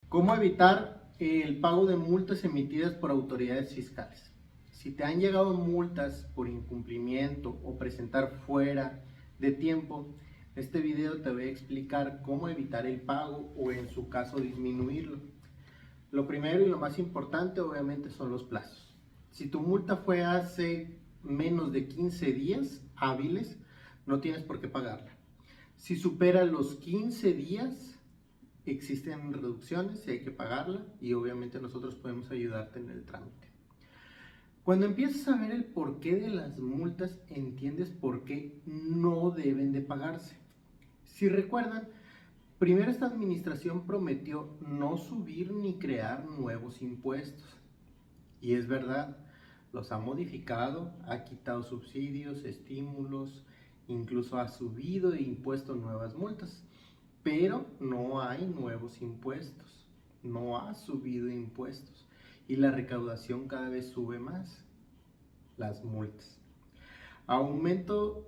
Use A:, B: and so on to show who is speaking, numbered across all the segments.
A: ¿Cómo evitar el pago de multas emitidas por autoridades fiscales? Si te han llegado multas por incumplimiento o presentar fuera de tiempo, en este video te voy a explicar cómo evitar el pago o en su caso disminuirlo. Lo primero y lo más importante obviamente son los plazos. Si tu multa fue hace menos de 15 días hábiles, no tienes por qué pagarla. Si supera los 15 días, existen reducciones y hay que pagarla y obviamente nosotros podemos ayudarte en el trámite. Cuando empiezas a ver el porqué de las multas, entiendes por qué no deben de pagarse. Si recuerdan, primero esta administración prometió no subir ni crear nuevos impuestos. Y es verdad, los ha modificado, ha quitado subsidios, estímulos, incluso ha subido e impuesto nuevas multas. Pero no hay nuevos impuestos, no ha subido impuestos y la recaudación cada vez sube más, las multas. Aumento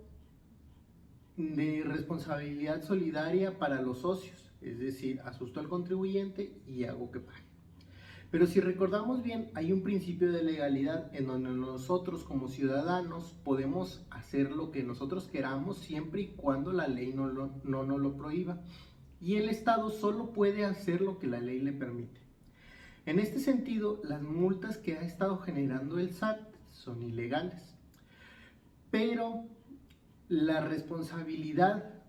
A: de responsabilidad solidaria para los socios, es decir, asusto al contribuyente y hago que pague. Pero si recordamos bien, hay un principio de legalidad en donde nosotros como ciudadanos podemos hacer lo que nosotros queramos siempre y cuando la ley no nos lo prohíba. Y el Estado solo puede hacer lo que la ley le permite. En este sentido, las multas que ha estado generando el SAT son ilegales. Pero la responsabilidad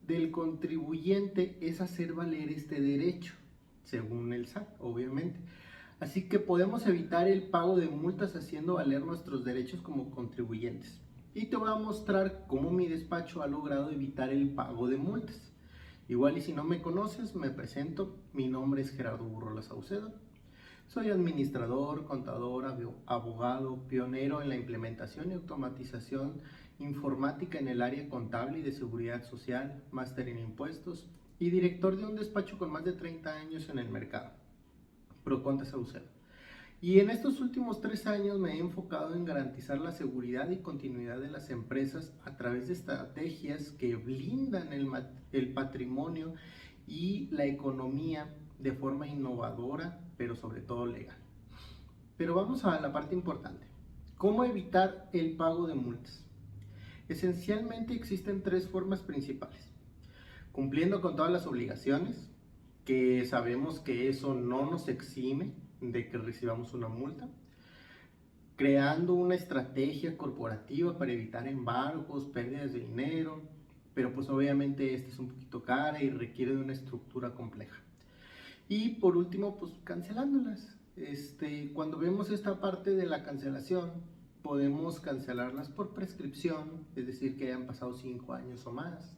A: del contribuyente es hacer valer este derecho, según el SAT, obviamente. Así que podemos evitar el pago de multas haciendo valer nuestros derechos como contribuyentes. Y te voy a mostrar cómo mi despacho ha logrado evitar el pago de multas. Igual y si no me conoces, me presento. Mi nombre es Gerardo Burrola Saucedo. Soy administrador, contador, abogado, pionero en la implementación y automatización informática en el área contable y de seguridad social, máster en impuestos y director de un despacho con más de 30 años en el mercado, Proconta Saucedo. Y en estos últimos 3 años me he enfocado en garantizar la seguridad y continuidad de las empresas a través de estrategias que blindan el patrimonio y la economía de forma innovadora, pero sobre todo legal. Pero vamos a la parte importante. ¿Cómo evitar el pago de multas? Esencialmente existen 3 formas principales. Cumpliendo con todas las obligaciones, que sabemos que eso no nos exime de que recibamos una multa, creando una estrategia corporativa para evitar embargos, pérdidas de dinero, pero pues obviamente esta es un poquito cara y requiere de una estructura compleja. Y por último, pues cancelándolas. Cuando vemos esta parte de la cancelación, podemos cancelarlas por prescripción, es decir, que hayan pasado 5 años o más,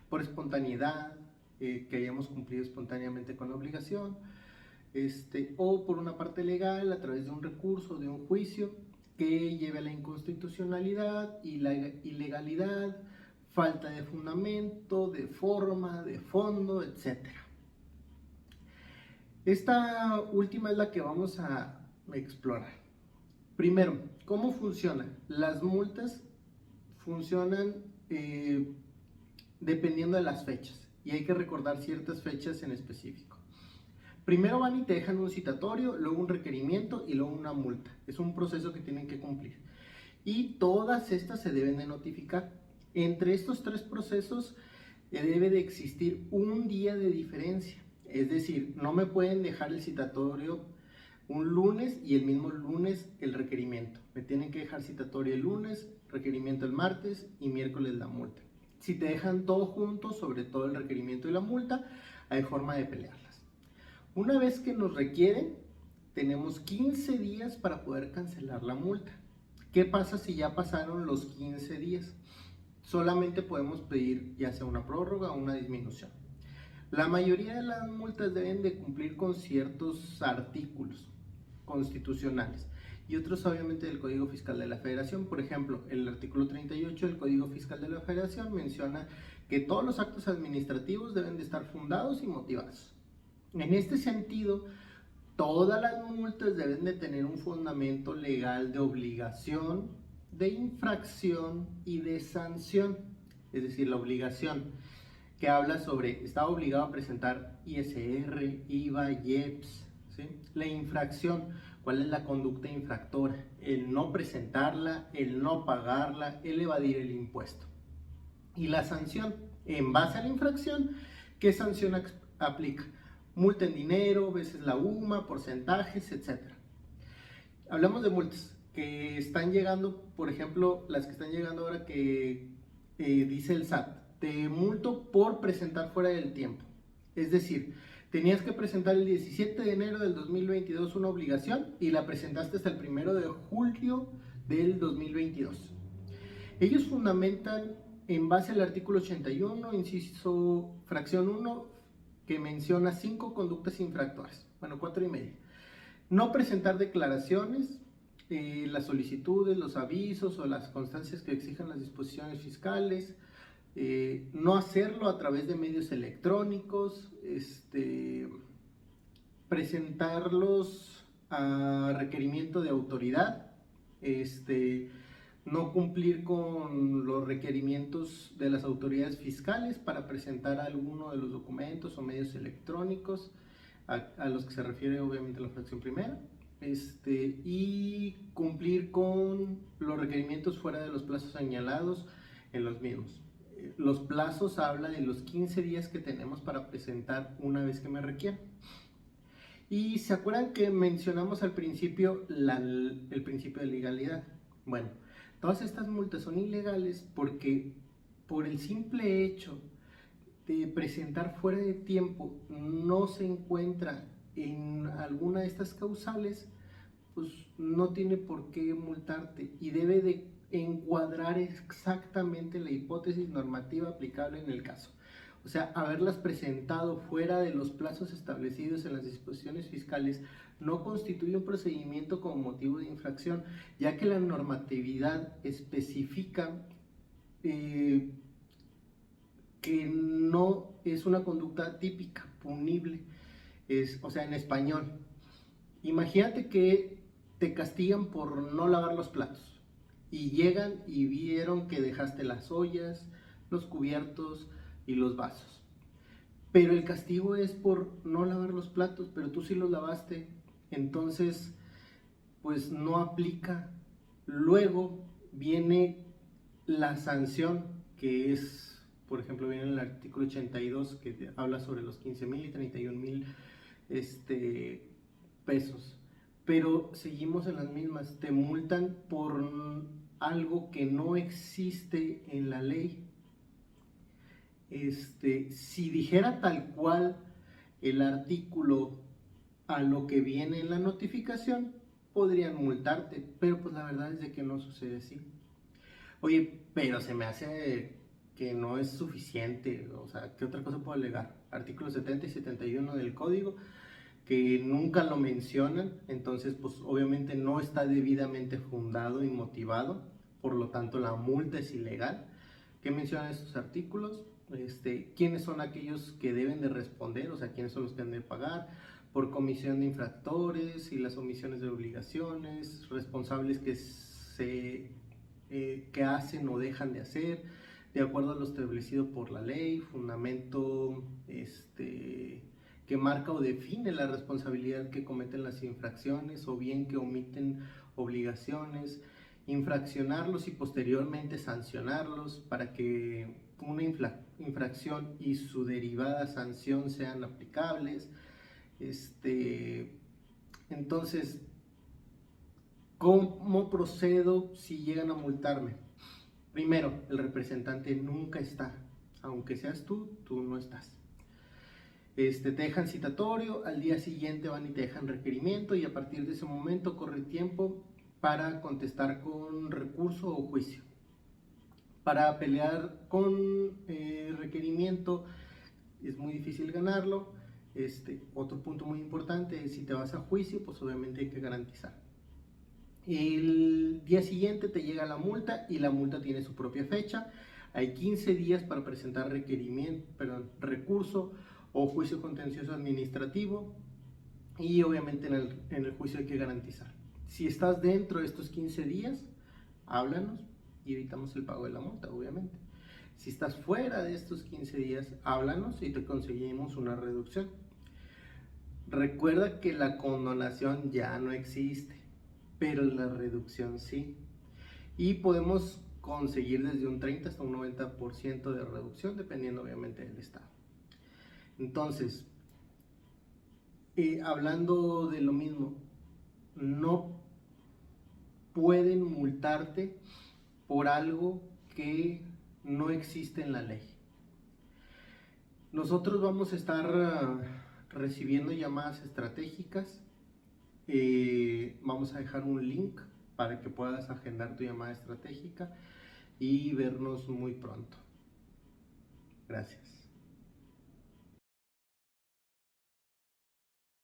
A: por espontaneidad, que hayamos cumplido espontáneamente con la obligación, o por una parte legal a través de un recurso, de un juicio que lleve a la inconstitucionalidad y la ilegalidad, falta de fundamento, de forma, de fondo, etc. Esta última es la que vamos a explorar. Primero, ¿cómo funciona? Las multas funcionan dependiendo de las fechas y hay que recordar ciertas fechas en específico. Primero van y te dejan un citatorio, luego un requerimiento y luego una multa. Es un proceso que tienen que cumplir. Y todas estas se deben de notificar. Entre estos 3 procesos debe de existir un día de diferencia. Es decir, no me pueden dejar el citatorio un lunes y el mismo lunes el requerimiento. Me tienen que dejar citatorio el lunes, requerimiento el martes y miércoles la multa. Si te dejan todo junto, sobre todo el requerimiento y la multa, hay forma de pelearlas. Una vez que nos requieren, tenemos 15 días para poder cancelar la multa. ¿Qué pasa si ya pasaron los 15 días? Solamente podemos pedir ya sea una prórroga o una disminución. La mayoría de las multas deben de cumplir con ciertos artículos constitucionales y otros obviamente del Código Fiscal de la Federación. Por ejemplo, el artículo 38 del Código Fiscal de la Federación menciona que todos los actos administrativos deben de estar fundados y motivados. En este sentido, todas las multas deben de tener un fundamento legal de obligación, de infracción y de sanción. Es decir, la obligación que habla sobre, está obligado a presentar ISR, IVA, IEPS, ¿sí? La infracción, ¿cuál es la conducta infractora? El no presentarla, el no pagarla, el evadir el impuesto. Y la sanción, en base a la infracción, ¿qué sanción aplica? Multa en dinero, veces la UMA, porcentajes, etc. Hablamos de multas que están llegando, por ejemplo, las que están llegando ahora que dice el SAT, te multo por presentar fuera del tiempo. Es decir, tenías que presentar el 17 de enero del 2022 una obligación y la presentaste hasta el 1 de julio del 2022. Ellos fundamentan en base al artículo 81, inciso fracción 1, que menciona 5 conductas infractoras, bueno, 4 y media. No presentar declaraciones, las solicitudes, los avisos o las constancias que exijan las disposiciones fiscales, no hacerlo a través de medios electrónicos, presentarlos a requerimiento de autoridad, no cumplir con los requerimientos de las autoridades fiscales para presentar alguno de los documentos o medios electrónicos a los que se refiere obviamente la fracción primera, y cumplir con los requerimientos fuera de los plazos señalados en los mismos. Los plazos habla de los 15 días que tenemos para presentar una vez que me requiera. Y se acuerdan que mencionamos al principio el principio de legalidad. Bueno, todas estas multas son ilegales porque por el simple hecho de presentar fuera de tiempo no se encuentra en alguna de estas causales, pues no tiene por qué multarte y debe de encuadrar exactamente la hipótesis normativa aplicable en el caso. O sea, haberlas presentado fuera de los plazos establecidos en las disposiciones fiscales no constituye un procedimiento como motivo de infracción, ya que la normatividad especifica que no es una conducta típica, punible, o sea, en español. Imagínate que te castigan por no lavar los platos y llegan y vieron que dejaste las ollas, los cubiertos y los vasos, pero el castigo es por no lavar los platos, pero tú sí los lavaste, entonces pues no aplica. Luego viene la sanción, que es, por ejemplo, viene en el artículo 82 que habla sobre los 15,000 y 31,000 pesos, pero seguimos en las mismas, te multan por algo que no existe en la ley. Si dijera tal cual el artículo a lo que viene en la notificación, podrían multarte, pero pues la verdad es de que no sucede así. Oye, pero se me hace que no es suficiente, o sea, ¿qué otra cosa puedo alegar? Artículos 70 y 71 del código, que nunca lo mencionan, entonces pues obviamente no está debidamente fundado y motivado, por lo tanto la multa es ilegal. ¿Qué mencionan estos artículos? ¿Quiénes son aquellos que deben de responder? O sea, ¿quiénes son los que deben de pagar? Por comisión de infractores y las omisiones de obligaciones, responsables que hacen o dejan de hacer, de acuerdo a lo establecido por la ley, fundamento que marca o define la responsabilidad que cometen las infracciones, o bien que omiten obligaciones, infraccionarlos y posteriormente sancionarlos para que una infracción y su derivada sanción sean aplicables. Entonces, ¿cómo procedo si llegan a multarme? Primero, el representante nunca está, aunque seas tú no estás. Te dejan citatorio, al día siguiente van y te dejan requerimiento, y a partir de ese momento corre tiempo para contestar con recurso o juicio. Para pelear con requerimiento es muy difícil ganarlo. Otro punto muy importante es, si te vas a juicio, pues obviamente hay que garantizar. El día siguiente te llega la multa, y la multa tiene su propia fecha. Hay 15 días para presentar recurso o juicio contencioso administrativo, y obviamente en el juicio hay que garantizar. Si estás dentro de estos 15 días, háblanos y evitamos el pago de la multa, obviamente. Si estás fuera de estos 15 días, háblanos y te conseguimos una reducción. Recuerda que la condonación ya no existe, pero la reducción sí. Y podemos conseguir desde un 30 hasta un 90% de reducción, dependiendo obviamente del estado. Entonces, hablando de lo mismo, no pueden multarte por algo que no existe en la ley. Nosotros vamos a estar recibiendo llamadas estratégicas. Vamos a dejar un link para que puedas agendar tu llamada estratégica y vernos muy pronto. Gracias.